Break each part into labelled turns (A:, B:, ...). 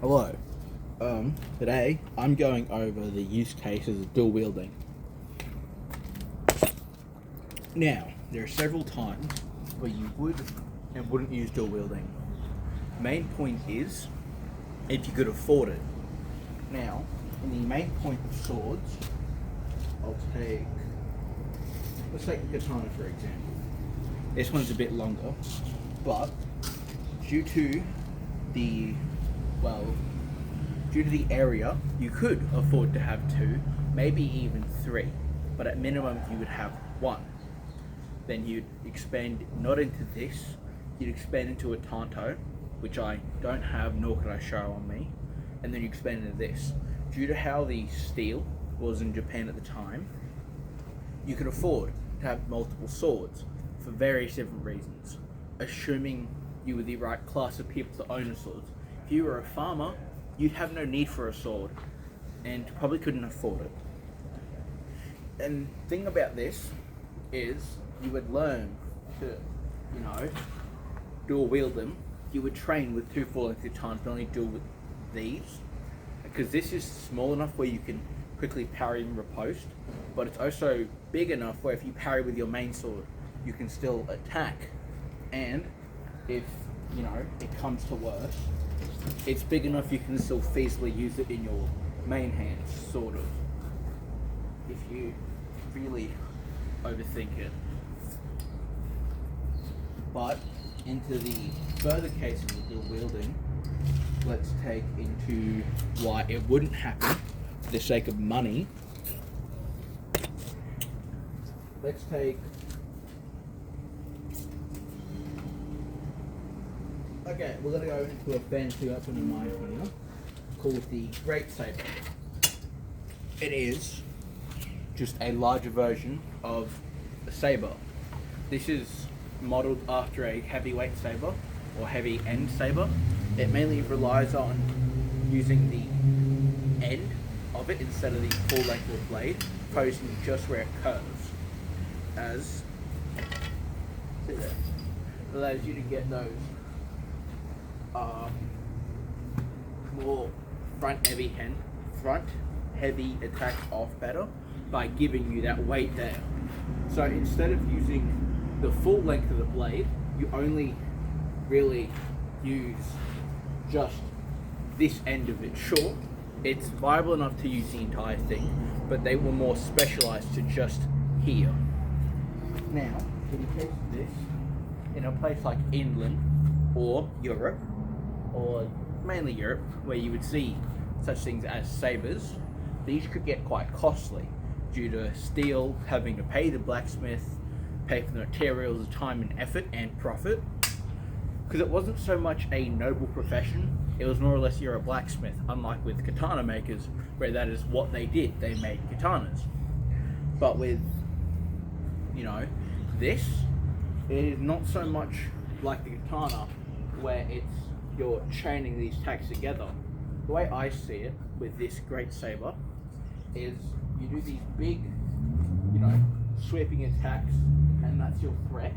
A: Hello. Today I'm going over the use cases of dual wielding. Now, there are several times where you would and wouldn't use dual wielding. Main point is if you could afford it. Now, in the main point of swords, let's take the katana for example. This one's a bit longer, but due to the area, you could afford to have two, maybe even three, but at minimum you would have one. Then you'd expand not into this, you'd expand into a tanto, which I don't have nor could I show on me, and then you expand into this. Due to how the steel was in Japan at the time, you could afford to have multiple swords for various different reasons, assuming you were the right class of people to own a sword. If you were a farmer, you'd have no need for a sword and probably couldn't afford it. And the thing about this is you would learn to, dual wield them. You would train with two full-length katanas, not only dual with these, because this is small enough where you can quickly parry and riposte, but it's also big enough where if you parry with your main sword, you can still attack. And if, it comes to worse, it's big enough you can still feasibly use it in your main hands, sort of, if you really overthink it. But into the further cases of dual wielding, let's take into why it wouldn't happen for the sake of money. Let's take we're going to go into a fancy weapon in my opinion called the Great Saber. It is just a larger version of a saber. This is modelled after a heavyweight saber or heavy end saber. It mainly relies on using the end of it instead of the full length of the blade, posing just where it curves. As see there, it allows you to get those more front heavy attacks off better by giving you that weight there. So instead of using the full length of the blade, you only really use just this end of it. Sure, it's viable enough to use the entire thing, but they were more specialized to just here. Now, in the case of this, in a place like England or Europe, or mainly Europe, where you would see such things as sabers, these could get quite costly due to steel, having to pay the blacksmith, pay for the materials, time and effort and profit. Because it wasn't so much a noble profession, it was more or less you're a blacksmith, unlike with katana makers, where that is what they did, they made katanas. But with, this, it is not so much like the katana, where you're chaining these attacks together. The way I see it with this Great Saber is you do these big, sweeping attacks, and that's your threat.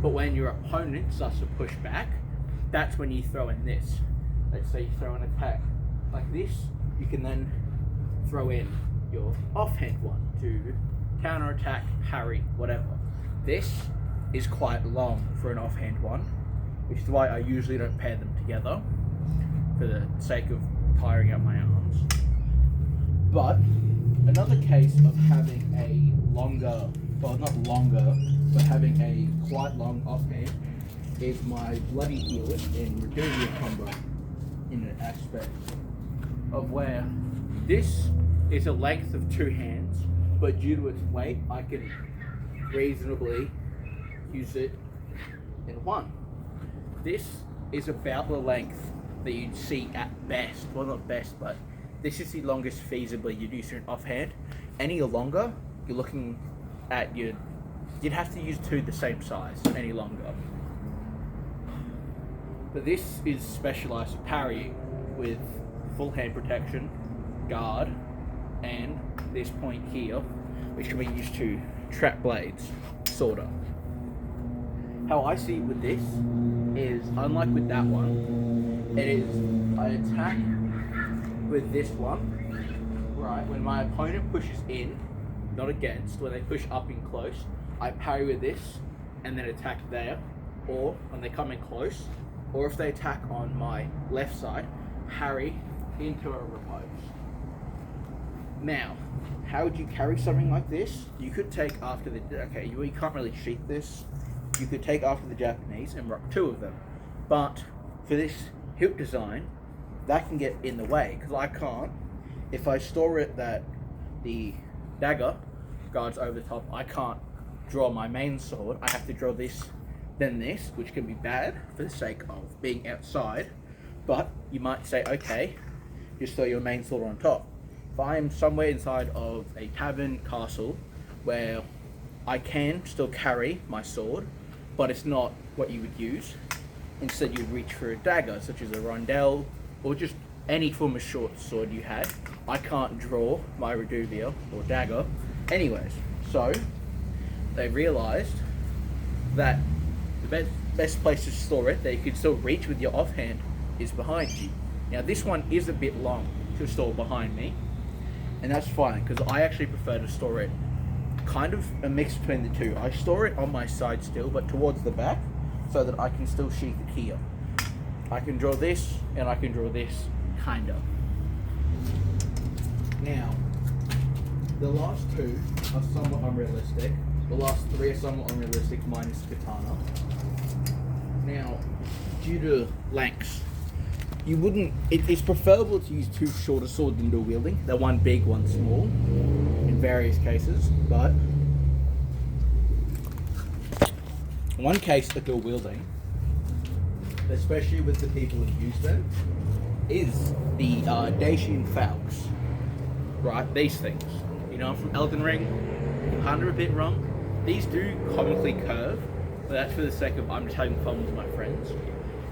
A: But when your opponent starts to push back, that's when you throw in this. Let's say you throw an attack like this, you can then throw in your offhand one to counterattack, parry, whatever. This is quite long for an offhand one, which is why I usually don't pair them together for the sake of tiring out my arms. But another case of having a having a quite long offhand is my bloody healer in Redulia combo, in an aspect of where this is a length of two hands, but due to its weight, I can reasonably use it in one. This is about the length that you'd see at best. Well, not best, but this is the longest feasibly you'd use an offhand. Any longer, you're looking at you'd have to use two the same size any longer. But this is specialized for parrying with full hand protection, guard, and this point here, which can be used to trap blades, sorta. How I see it with this is, unlike with that one, it is I attack with this one, right? When my opponent pushes in, not against, when they push up in close, I parry with this and then attack there. Or when they come in close, or if they attack on my left side, parry into a repose. Now, how would you carry something like this? You could take after the, okay, you can't really cheat this. You could take after the Japanese and rock 2 of them. But for this hilt design, that can get in the way, because I can't. If I store it that the dagger guards over the top, I can't draw my main sword. I have to draw this, then this, which can be bad for the sake of being outside. But you might say, okay, just throw your main sword on top. If I'm somewhere inside of a tavern, castle, where I can still carry my sword, but it's not what you would use. Instead, you'd reach for a dagger, such as a rondelle, or just any form of short sword you had. I can't draw my reduvia or dagger anyways. So, they realised that the best place to store it, that you could still reach with your offhand, is behind you. Now, this one is a bit long to store behind me, and that's fine, because I actually prefer to store it kind of a mix between the two. I store it on my side still, but towards the back, so that I can still sheath it here. I can draw this, and I can draw this, kind of. Now, the last 2 are somewhat unrealistic. The last 3 are somewhat unrealistic, minus katana. Now, due to lengths, you wouldn't, it's preferable to use 2 shorter swords than dual wielding. They're one big, one small, in various cases, but one case of dual wielding, especially with the people who use them, is the Dacian Falx. Right, these things. You know, I'm from Elden Ring, kind of a bit wrong. These do comically curve, but that's for the sake of I'm just having fun with my friends.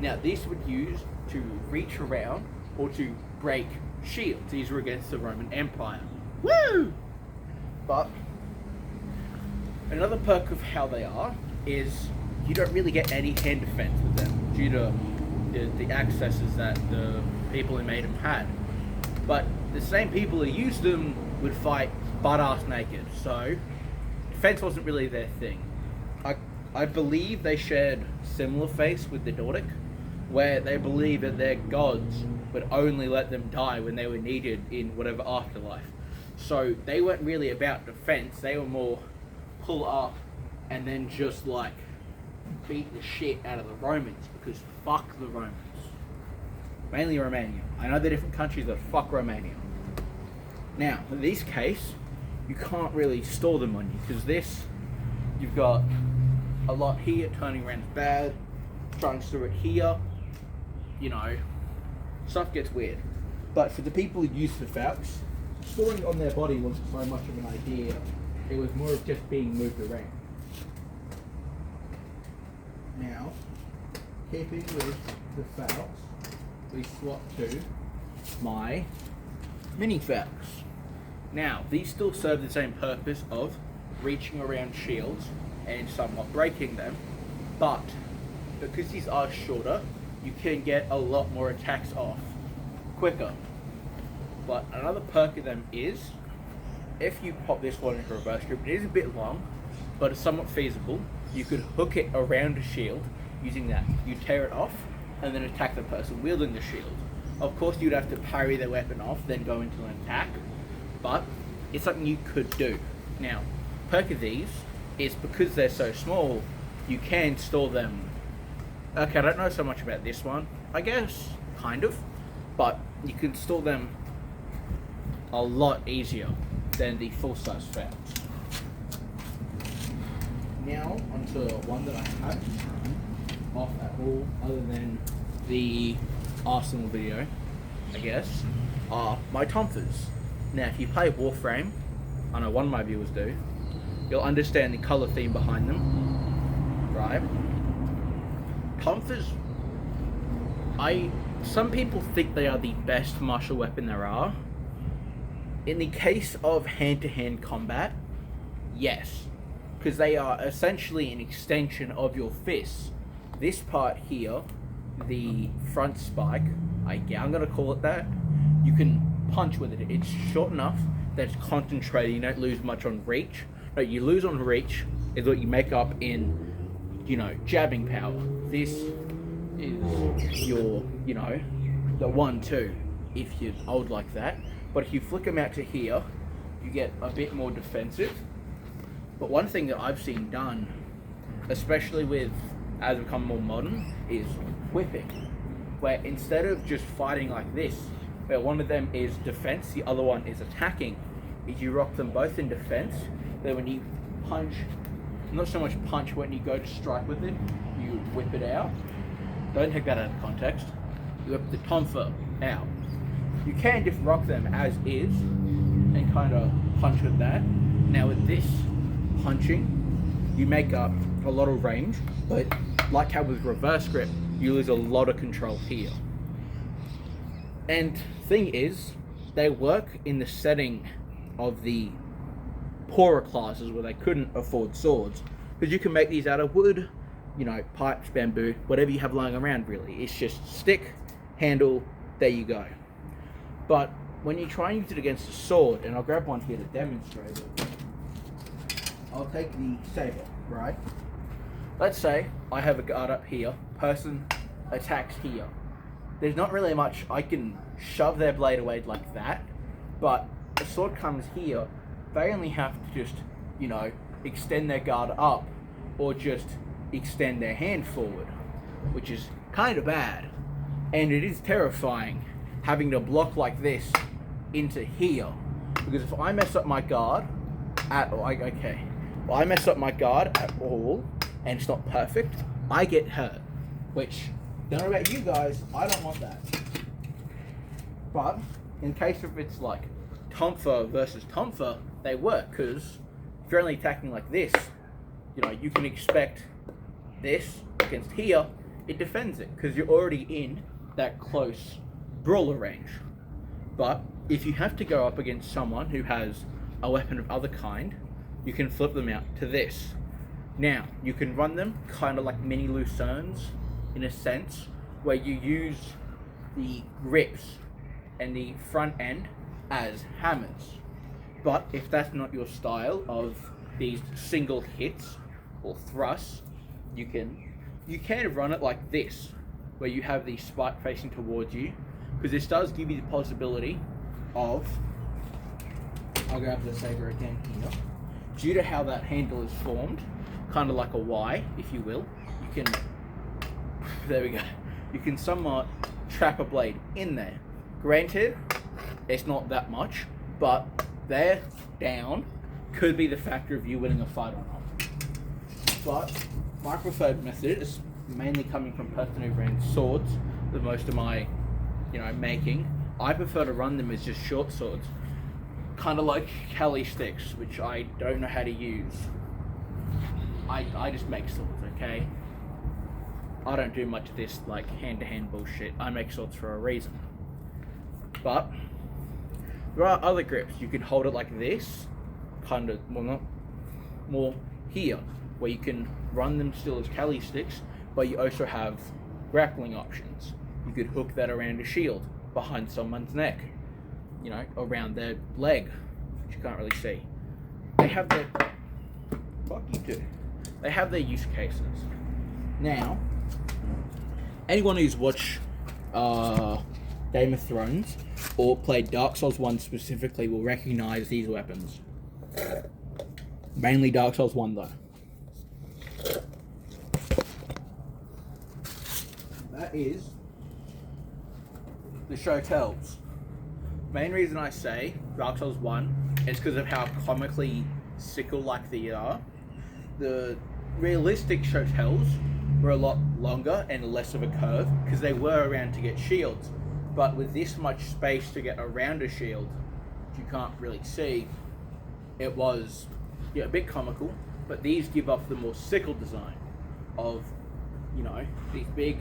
A: Now, these would use to reach around or to break shields. These were against the Roman Empire. Woo! But another perk of how they are is you don't really get any hand defense with them due to the accesses that the people who made them had. But the same people who used them would fight butt-ass naked, so defense wasn't really their thing. I believe they shared similar fates with the Nordic, where they believe that their gods would only let them die when they were needed in whatever afterlife. So they weren't really about defense, they were more pull up and then just like beat the shit out of the Romans, because fuck the Romans. Mainly Romania. I know they're different countries, but fuck Romania. Now, in this case, you can't really store them on you, because this, you've got a lot here, turning around is bad, trying to store it here, you know, stuff gets weird. But for the people who use the Falx, storing it on their body wasn't so much of an idea, it was more of just being moved around. Now, keeping with the Falx, we swap to my mini Falx. Now, these still serve the same purpose of reaching around shields and somewhat breaking them, but because these are shorter, you can get a lot more attacks off quicker. But another perk of them is, if you pop this one into reverse grip, it is a bit long, but it's somewhat feasible. You could hook it around a shield using that. You tear it off and then attack the person wielding the shield. Of course, you'd have to parry their weapon off, then go into an attack, but it's something you could do. Now, perk of these is because they're so small, you can store them. Okay, I don't know so much about this one, I guess, kind of, but you can store them a lot easier than the full-size Falx. Now, onto one that I haven't shown off at all, other than the Arsenal video, I guess, are my Tonfas. Now, if you play Warframe, I know one of my viewers do, you'll understand the colour theme behind them, right? Tonfas, some people think they are the best martial weapon there are. In the case of hand-to-hand combat, yes, because they are essentially an extension of your fists. This part here, the front spike, I'm gonna call it that, you can punch with it. It's short enough that it's concentrated. You don't lose much on reach. No, you lose on reach is what you make up in, jabbing power. This is your, the 1-2 if you're old like that. But if you flick them out to here, you get a bit more defensive. But one thing that I've seen done, especially as we become more modern, is whipping, where instead of just fighting like this, where one of them is defense, the other one is attacking, is you rock them both in defense. Then when you punch, not so much punch, when you go to strike with it, you whip it out. Don't take that out of context. You whip the tonfa out. You can just rock them as is and kind of punch with that. Now with this punching, you make up a lot of range, but like how with reverse grip, you lose a lot of control here. And thing is, they work in the setting of the poorer classes where they couldn't afford swords, because you can make these out of wood, pipes, bamboo, whatever you have lying around really. It's just stick, handle, there you go. But when you try and use it against a sword, and I'll grab one here to demonstrate it, I'll take the saber, right? Let's say I have a guard up here, person attacks here. There's not really much, I can shove their blade away like that, but the sword comes here, they only have to just, extend their guard up, or just extend their hand forward, which is kind of bad. And it is terrifying having to block like this into here, because if I mess up my guard at all, I mess up my guard at all, and it's not perfect, I get hurt, which, don't know about you guys, I don't want that. But in case of it's like tonfa versus tonfa, they work, because if you're only attacking like this, you can expect this against here, it defends it, because you're already in that close brawler range. But if you have to go up against someone who has a weapon of other kind, you can flip them out to this. Now, you can run them kind of like mini lucernes, in a sense, where you use the grips and the front end as hammers. But if that's not your style of these single hits or thrusts, you can run it like this, where you have the spike facing towards you, because this does give you the possibility of, I'll grab the saber again here, due to how that handle is formed, kind of like a Y, if you will, you can, there we go, you can somewhat trap a blade in there. Granted, it's not that much, but their down could be the factor of you winning a fight or not. But my preferred method is mainly coming from person who ran swords, the most of my, making. I prefer to run them as just short swords, kind of like Kelly sticks, which I don't know how to use. I just make swords, okay? I don't do much of this like hand-to-hand bullshit. I make swords for a reason. But there are other grips. You can hold it like this, kind of, well, not more here, where you can run them still as Kelly sticks, but you also have grappling options. You could hook that around a shield, behind someone's neck, around their leg, which you can't really see. They have their, fuck you too. They have their use cases. Now, anyone who's watched Game of Thrones or played Dark Souls 1 specifically will recognize these weapons. Mainly Dark Souls 1 though. That is the show tells. Main reason I say Dark Souls 1 is because of how comically sickle-like they are. The realistic show tells were a lot longer and less of a curve, because they were around to get shields. But with this much space to get around a shield, which you can't really see, it was a bit comical. But these give off the more sickle design of, these big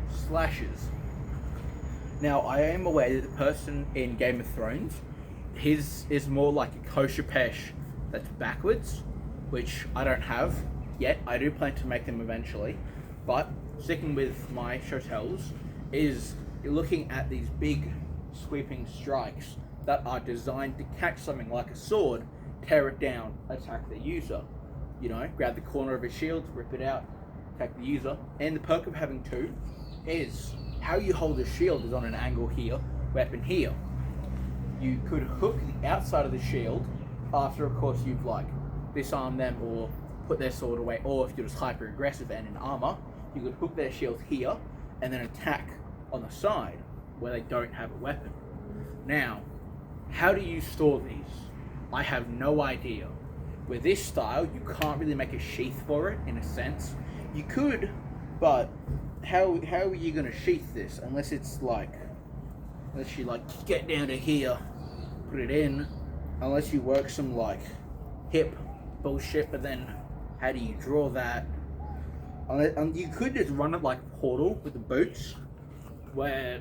A: slashes. Now, I am aware that the person in Game of Thrones, his is more like a Kosher-Pesh that's backwards, which I don't have yet. I do plan to make them eventually, but sticking with my Chotels, is you're looking at these big sweeping strikes that are designed to catch something like a sword, tear it down, attack the user. You know, grab the corner of a shield, rip it out, attack the user. And the perk of having two is how you hold the shield is on an angle here, weapon here. You could hook the outside of the shield after, of course, you've like disarmed them or put their sword away, or if you're just hyper aggressive and in armor, you could hook their shield here and then attack on the side where they don't have a weapon. Now, how do you store these? I have no idea. With this style, you can't really make a sheath for it, in a sense. You could, but how are you going to sheath this? Unless you like get down to here, put it in, unless you work some like hip bullshit, but then how do you draw that? You could just run it like Portal with the boots, where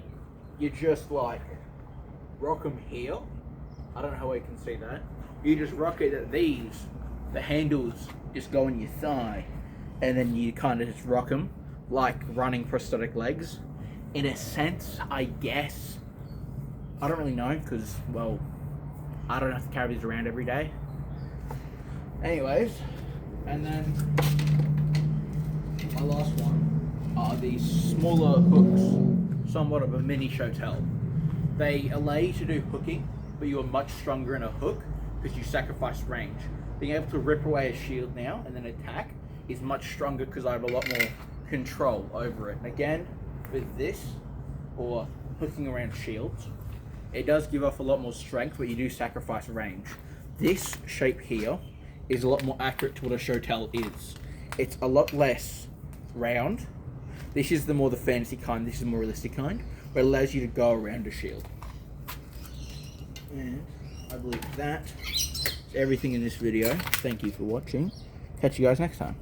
A: you just like rock them here. I don't know how I can see that. You just rock it at these, the handles just go on your thigh, and then you kind of just rock them like running prosthetic legs. In a sense, I guess. I don't really know, because, well, I don't have to carry these around every day. Anyways, and then my last one are these smaller hooks, somewhat of a mini Chotel. They allow you to do hooking, but you are much stronger in a hook because you sacrifice range. Being able to rip away a shield now and then attack is much stronger because I have a lot more control over it. And again, with this, or hooking around shields, it does give off a lot more strength, but you do sacrifice range. This shape here is a lot more accurate to what a Chotel is. It's a lot less round. This is the more the fantasy kind, this is the more realistic kind, where it allows you to go around a shield. And I believe that is everything in this video. Thank you for watching. Catch you guys next time.